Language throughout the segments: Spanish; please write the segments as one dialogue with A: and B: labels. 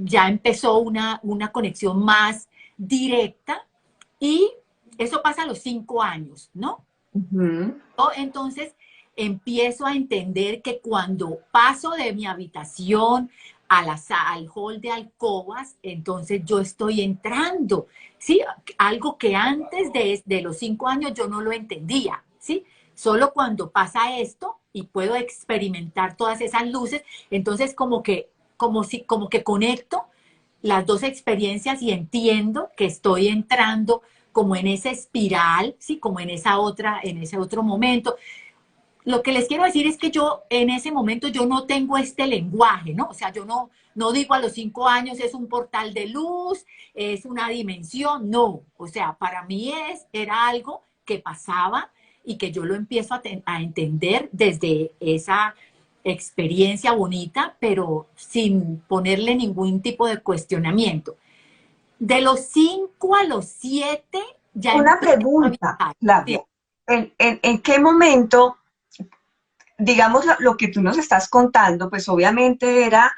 A: ya empezó una conexión más directa y eso pasa a los 5 años, ¿no?
B: Ujú.
A: Entonces empiezo a entender que cuando paso de mi habitación al hall de alcobas, entonces yo estoy entrando, ¿sí? Algo que antes de los 5 años yo no lo entendía, ¿sí? Solo cuando pasa esto y puedo experimentar todas esas luces, entonces como que conecto las dos experiencias y entiendo que estoy entrando como en esa espiral, sí, como en ese otro momento. Lo que les quiero decir es que yo en ese momento yo no tengo este lenguaje, ¿no? O sea, yo no digo a los 5 años es un portal de luz, es una dimensión, no. O sea, para mí era algo que pasaba y que yo lo empiezo a entender desde esa experiencia bonita, pero sin ponerle ningún tipo de cuestionamiento. De los 5 a los 7 ya
B: Una
A: empiezo a
B: pregunta,
A: viajar.
B: Claudia.
A: Sí,
B: ¿En qué momento, digamos, lo que tú nos estás contando, pues obviamente era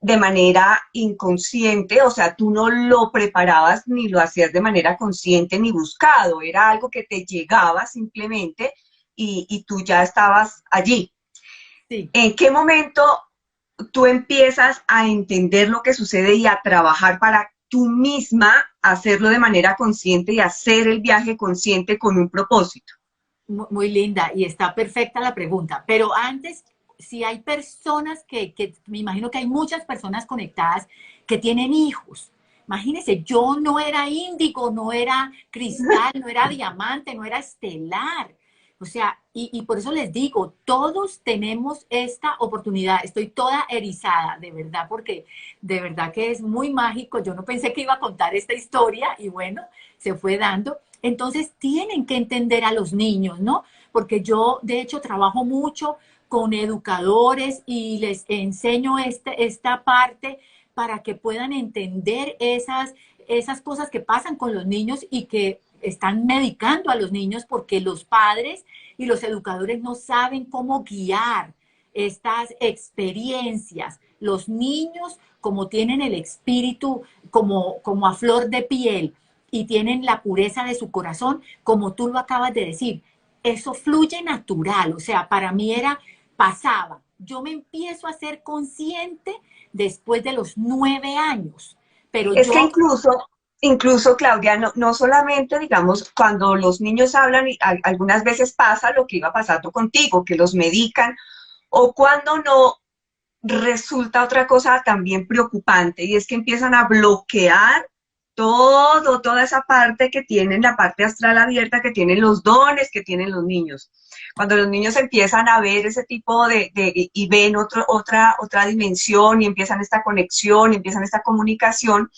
B: de manera inconsciente, o sea, tú no lo preparabas ni lo hacías de manera consciente ni buscado, era algo que te llegaba simplemente y tú ya estabas allí.
A: sí.
B: ¿En qué momento tú empiezas a entender lo que sucede y a trabajar para tú misma hacerlo de manera consciente y hacer el viaje consciente con un propósito?
A: Muy linda y está perfecta la pregunta. Pero antes, si hay personas que me imagino que hay muchas personas conectadas que tienen hijos. Imagínense, yo no era índigo, no era cristal, no era diamante, no era estelar. O sea, y por eso les digo, todos tenemos esta oportunidad. Estoy toda erizada, de verdad, porque de verdad que es muy mágico. Yo no pensé que iba a contar esta historia y bueno, se fue dando. Entonces tienen que entender a los niños, ¿no? Porque yo, de hecho, trabajo mucho con educadores y les enseño esta parte para que puedan entender esas cosas que pasan con los niños y que están medicando a los niños porque los padres y los educadores no saben cómo guiar estas experiencias. Los niños, como tienen el espíritu como a flor de piel, y tienen la pureza de su corazón, como tú lo acabas de decir. Eso fluye natural, o sea, para mí pasaba. Yo me empiezo a ser consciente después de los 9 años, pero
B: Es que
A: yo,
B: incluso Claudia, no solamente, digamos, cuando los niños hablan, y algunas veces pasa lo que iba pasando contigo, que los medican, o cuando no, resulta otra cosa también preocupante, y es que empiezan a bloquear toda esa parte que tienen, la parte astral abierta, que tienen los dones que tienen los niños. Cuando los niños empiezan a ver ese tipo y ven otra dimensión y empiezan esta conexión y empiezan esta comunicación,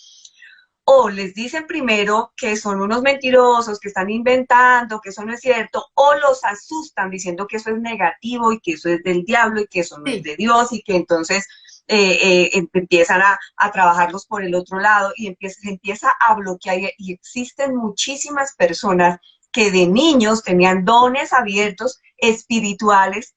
B: o les dicen primero que son unos mentirosos, que están inventando, que eso no es cierto, o los asustan diciendo que eso es negativo y que eso es del diablo y que eso no es
A: sí,
B: de Dios y que entonces empiezan a trabajarlos por el otro lado y se empieza a bloquear y existen muchísimas personas que de niños tenían dones abiertos espirituales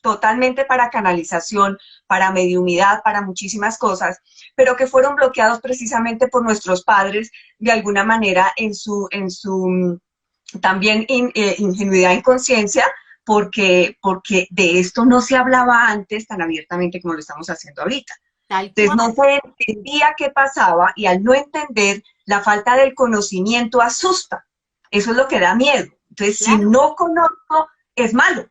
B: totalmente para canalización, para mediunidad, para muchísimas cosas, pero que fueron bloqueados precisamente por nuestros padres de alguna manera en su también ingenuidad, inconsciencia, porque de esto no se hablaba antes tan abiertamente como lo estamos haciendo ahorita.
A: tal
B: Entonces no
A: cual.
B: se entendía qué pasaba y al no entender, la falta del conocimiento asusta. Eso es lo que da miedo. Entonces, si
A: Claro,
B: no conozco, es malo.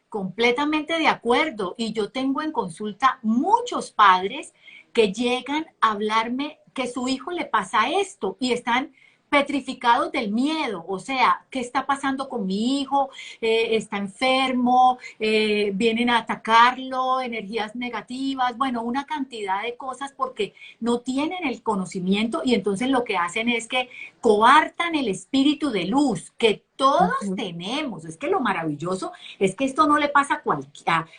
A: completamente de acuerdo. Y yo tengo en consulta muchos padres que llegan a hablarme que su hijo le pasa esto y están petrificados del miedo, o sea, ¿qué está pasando con mi hijo? ¿Está enfermo? ¿Vienen a atacarlo? ¿Energías negativas? Bueno, una cantidad de cosas porque no tienen el conocimiento y entonces lo que hacen es que coartan el espíritu de luz que todos
B: Uh -huh.
A: tenemos. Es que lo maravilloso es que esto no le pasa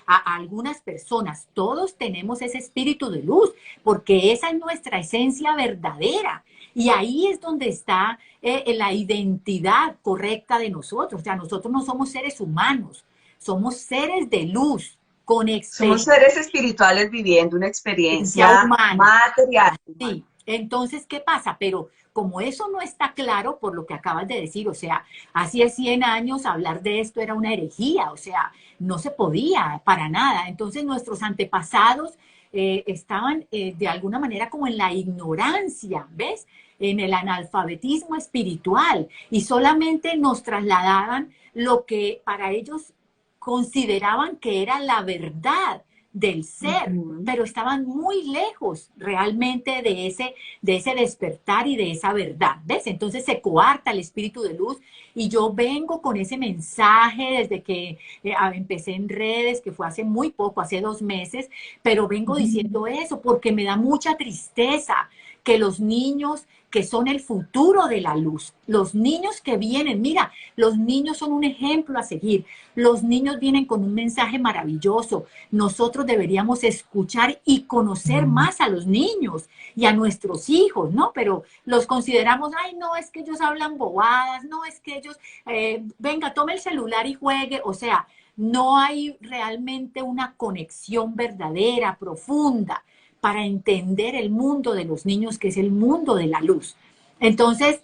A: a algunas personas. Todos tenemos ese espíritu de luz, porque esa es nuestra esencia verdadera. Y ahí es donde está la identidad correcta de nosotros. O sea, nosotros no somos seres humanos, somos seres de luz con
B: Somos
A: experiencia
B: seres espirituales viviendo una experiencia
A: humana.
B: material.
A: Sí, entonces, ¿qué pasa? Pero como eso no está claro por lo que acabas de decir, o sea, hace 100 años hablar de esto era una herejía, o sea, no se podía para nada. Entonces nuestros antepasados estaban de alguna manera como en la ignorancia, ¿ves? En el analfabetismo espiritual y solamente nos trasladaban lo que para ellos consideraban que era la verdad del ser,
B: Ujú.
A: pero estaban muy lejos realmente de ese despertar y de esa verdad, ¿ves? Entonces se coarta el espíritu de luz y yo vengo con ese mensaje desde que empecé en redes, que fue hace muy poco, hace 2 meses, pero vengo diciendo eso porque me da mucha tristeza que los niños que son el futuro de la luz, los niños que vienen, mira, los niños son un ejemplo a seguir, los niños vienen con un mensaje maravilloso, nosotros deberíamos escuchar y conocer más a los niños y a nuestros hijos, ¿no? Pero los consideramos, ay, no, es que ellos hablan bobadas, no, es que ellos, venga, tome el celular y juegue, o sea, no hay realmente una conexión verdadera, profunda, para entender el mundo de los niños, que es el mundo de la luz. Entonces,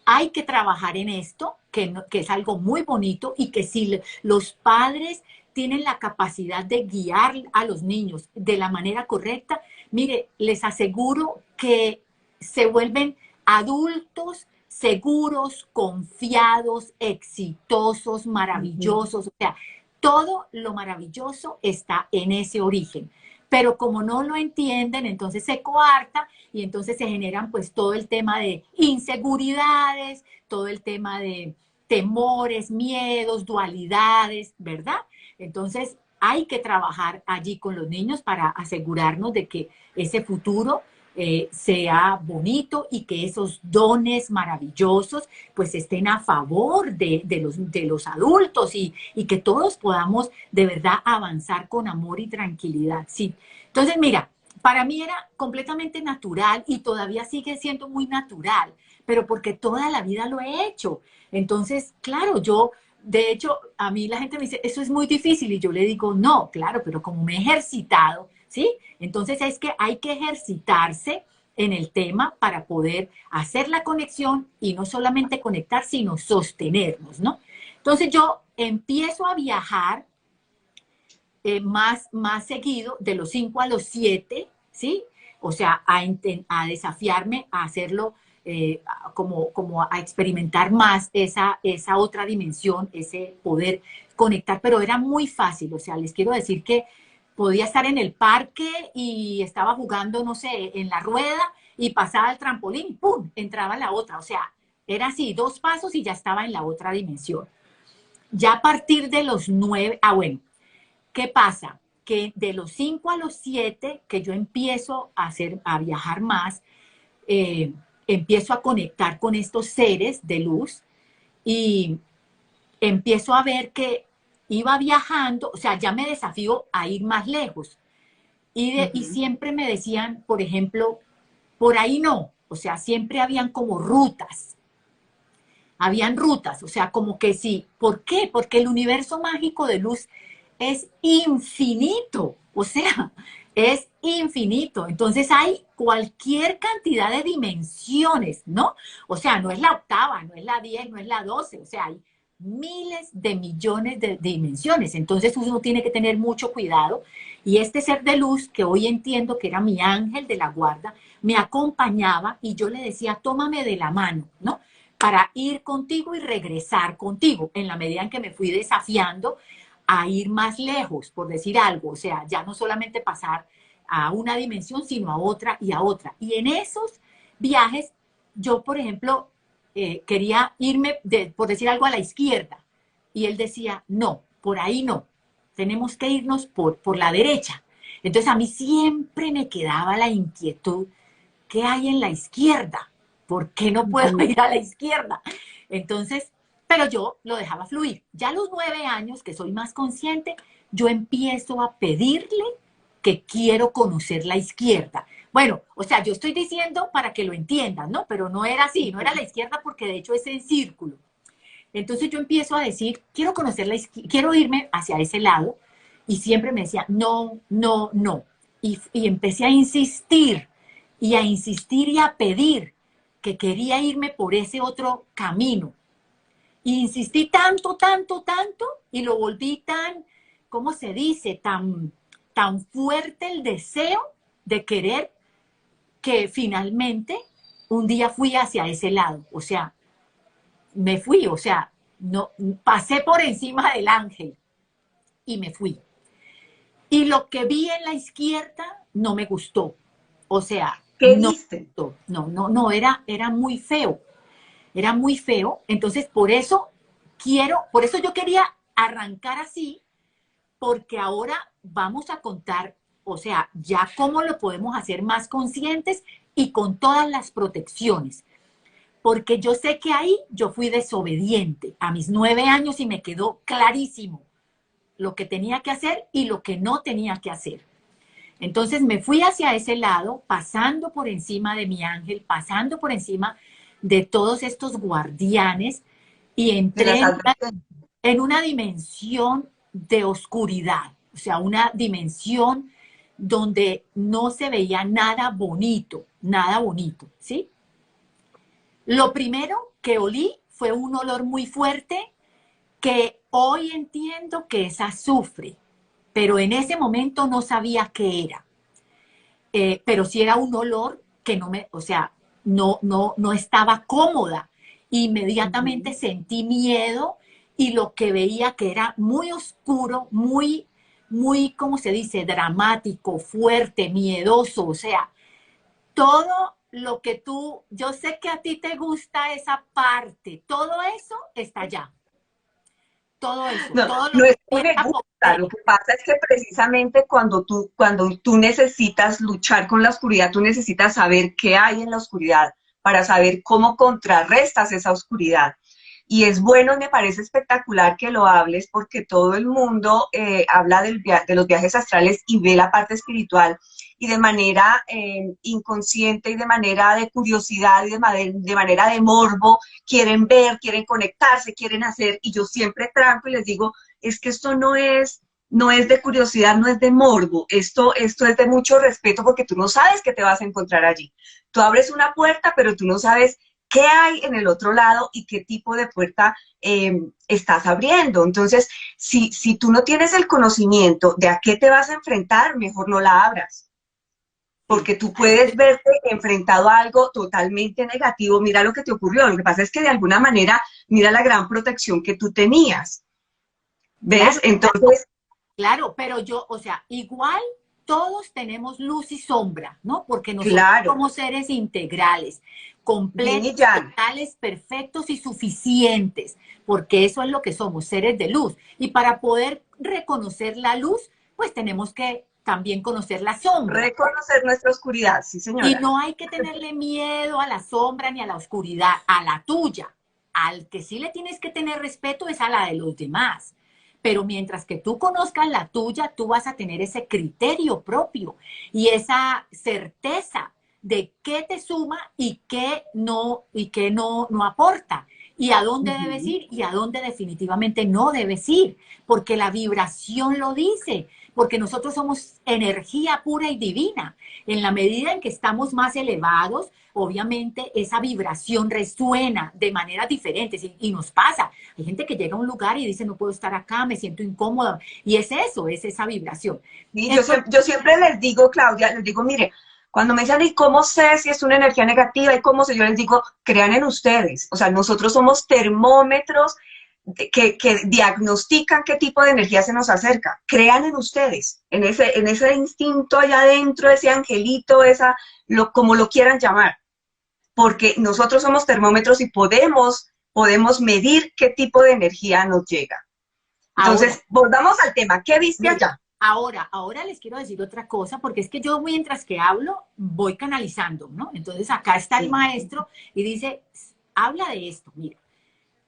A: hay que trabajar en esto, que es algo muy bonito y que si los padres tienen la capacidad de guiar a los niños de la manera correcta, mire, les aseguro que se vuelven adultos seguros, confiados, exitosos,
B: Ujú.
A: maravillosos. O sea, todo lo maravilloso está en ese origen. Pero como no lo entienden, entonces se coarta y entonces se generan pues todo el tema de inseguridades, todo el tema de temores, miedos, dualidades, ¿verdad? Entonces hay que trabajar allí con los niños para asegurarnos de que ese futuro sea bonito y que esos dones maravillosos pues estén a favor de los adultos y que todos podamos de verdad avanzar con amor y tranquilidad. Sí. Entonces, mira, para mí era completamente natural y todavía sigue siendo muy natural, pero porque toda la vida lo he hecho. Entonces, claro, yo, de hecho, a mí la gente me dice, eso es muy difícil y yo le digo, no, claro, pero como me he ejercitado, ¿sí? Entonces es que hay que ejercitarse en el tema para poder hacer la conexión y no solamente conectar, sino sostenernos, ¿no? Entonces yo empiezo a viajar más seguido, de los 5 a los 7, ¿sí? O sea, a desafiarme a hacerlo como a experimentar más esa otra dimensión, ese poder conectar, pero era muy fácil, o sea, les quiero decir que podía estar en el parque y estaba jugando, no sé, en la rueda y pasaba el trampolín y ¡pum! Entraba en la otra, o sea, era así, 2 pasos y ya estaba en la otra dimensión. Ya a partir de los 9, bueno, ¿qué pasa? Que de los 5 a los 7 que yo empiezo a viajar más, eh, empiezo a conectar con estos seres de luz y empiezo a ver que iba viajando, o sea, ya me desafío a ir más lejos. Y
B: Ujú.
A: siempre me decían, por ejemplo, por ahí no, o sea, siempre habían rutas, o sea, como que sí. ¿Por qué? Porque el universo mágico de luz es infinito, o sea, es infinito. Entonces hay cualquier cantidad de dimensiones, ¿no? O sea, no es la octava, no es la 10, no es la 12, o sea, hay miles de millones de dimensiones. Entonces uno tiene que tener mucho cuidado. Y este ser de luz, que hoy entiendo que era mi ángel de la guarda, me acompañaba y yo le decía, tómame de la mano, ¿no? Para ir contigo y regresar contigo, en la medida en que me fui desafiando a ir más lejos, por decir algo, o sea, ya no solamente pasar a una dimensión, sino a otra y a otra. Y en esos viajes, yo, por ejemplo, quería irme, por decir algo, a la izquierda, y él decía, no, por ahí no, tenemos que irnos por la derecha. Entonces a mí siempre me quedaba la inquietud, ¿qué hay en la izquierda? ¿Por qué no puedo
B: Ujú.
A: ir a la izquierda? Entonces, pero yo lo dejaba fluir. Ya a los 9 años, que soy más consciente, yo empiezo a pedirle que quiero conocer la izquierda. Bueno, o sea, yo estoy diciendo para que lo entiendan, ¿no? Pero no era así, no era la izquierda porque de hecho es en círculo. Entonces yo empiezo a decir, quiero conocer quiero irme hacia ese lado Y siempre me decía, no, no, no. Y empecé a insistir y a insistir y a pedir que quería irme por ese otro camino. Y insistí tanto, tanto, tanto, y lo volví tan, ¿cómo se dice? Tan fuerte el deseo de querer que finalmente un día fui hacia ese lado. O sea, me fui, o sea, no, pasé por encima del ángel y me fui. Y lo que vi en la izquierda no me gustó. O sea,
B: ¿Qué viste?
A: no, era muy feo. Era muy feo. Entonces, por eso yo quería arrancar así, porque ahora vamos a contar, o sea, ya cómo lo podemos hacer más conscientes y con todas las protecciones. Porque yo sé que ahí yo fui desobediente a mis 9 años y me quedó clarísimo lo que tenía que hacer y lo que no tenía que hacer. Entonces me fui hacia ese lado, pasando por encima de mi ángel, pasando por encima de todos estos guardianes y
B: De las
A: entré
B: advertencias.
A: en una dimensión de oscuridad, o sea, una dimensión donde no se veía nada bonito, ¿sí? Lo primero que olí fue un olor muy fuerte que hoy entiendo que es azufre, pero en ese momento no sabía qué era. Pero sí era un olor que no me, o sea, no estaba cómoda. Inmediatamente sentí miedo y lo que veía que era muy oscuro, muy, ¿cómo se dice? Dramático, fuerte, miedoso, o sea, todo lo que yo sé que a ti te gusta esa parte, todo eso está allá, todo eso,
B: No,
A: todo lo
B: no
A: que
B: es que me
A: sienta
B: gusta,
A: poder.
B: lo que pasa es que precisamente cuando tú necesitas luchar con la oscuridad, tú necesitas saber qué hay en la oscuridad para saber cómo contrarrestas esa oscuridad. Y es bueno, me parece espectacular que lo hables porque todo el mundo habla de los viajes astrales y ve la parte espiritual y de manera inconsciente y de manera de curiosidad y de manera de morbo quieren ver, quieren conectarse, quieren hacer, y yo siempre tranco y les digo, es que esto no es de curiosidad, no es de morbo, esto es de mucho respeto porque tú no sabes qué te vas a encontrar allí. Tú abres una puerta, pero tú no sabes qué hay en el otro lado y qué tipo de puerta estás abriendo. Entonces, si tú no tienes el conocimiento de a qué te vas a enfrentar, mejor no la abras
A: Sí,
B: porque tú puedes verte enfrentado a algo totalmente negativo. Mira lo que te ocurrió. Lo que pasa es que de alguna manera, mira la gran protección que tú tenías. ¿Ves?
A: claro,
B: Entonces,
A: claro, pero yo, o sea, igual todos tenemos luz y sombra, ¿no? Porque nosotros
B: claro,
A: somos seres integrales,
B: yin y
A: completos,
B: yang.
A: totales, perfectos y suficientes, porque eso es lo que somos, seres de luz. Y para poder reconocer la luz, pues tenemos que también conocer la sombra.
B: Reconocer nuestra oscuridad, sí
A: Y
B: señora.
A: no hay que tenerle miedo a la sombra ni a la oscuridad, a la tuya. Al que sí le tienes que tener respeto es a la de los demás. Pero mientras que tú conozcas la tuya, tú vas a tener ese criterio propio y esa certeza de qué te suma y qué no aporta. Y a dónde debes
B: Ujú.
A: ir y a dónde definitivamente no debes ir. Porque la vibración lo dice. Porque nosotros somos energía pura y divina. En la medida en que estamos más elevados, obviamente esa vibración resuena de maneras diferentes y nos pasa. Hay gente que llega a un lugar y dice, no puedo estar acá, me siento incómoda. Y es eso, es esa vibración.
B: Y
A: Entonces,
B: yo siempre les digo, Claudia, les digo, mire, cuando me dicen, ¿y cómo sé si es una energía negativa? ¿Y cómo sé? Yo les digo, crean en ustedes. O sea, nosotros somos termómetros que diagnostican qué tipo de energía se nos acerca. Crean en ustedes, en ese instinto allá adentro, ese angelito, como lo quieran llamar. Porque nosotros somos termómetros y podemos medir qué tipo de energía nos llega.
A: ahora,
B: Entonces, volvamos al tema. ¿Qué viste
A: mira,
B: allá?
A: ahora les quiero decir otra cosa, porque es que yo mientras que hablo voy canalizando, ¿no? Entonces acá está el
B: Sí.
A: maestro y dice, habla de esto, mira,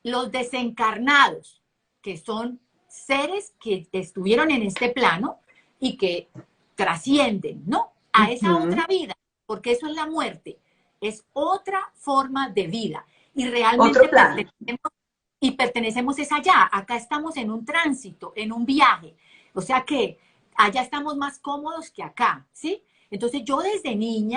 A: los desencarnados, que son seres que estuvieron en este plano y que trascienden, ¿no? A esa
B: Ujú.
A: otra vida, porque eso es la muerte, es otra forma de vida y
B: Otro
A: realmente
B: plano.
A: pertenecemos es allá, acá estamos en un tránsito, en un viaje. O sea que allá estamos más cómodos que acá, ¿sí? Entonces yo desde niña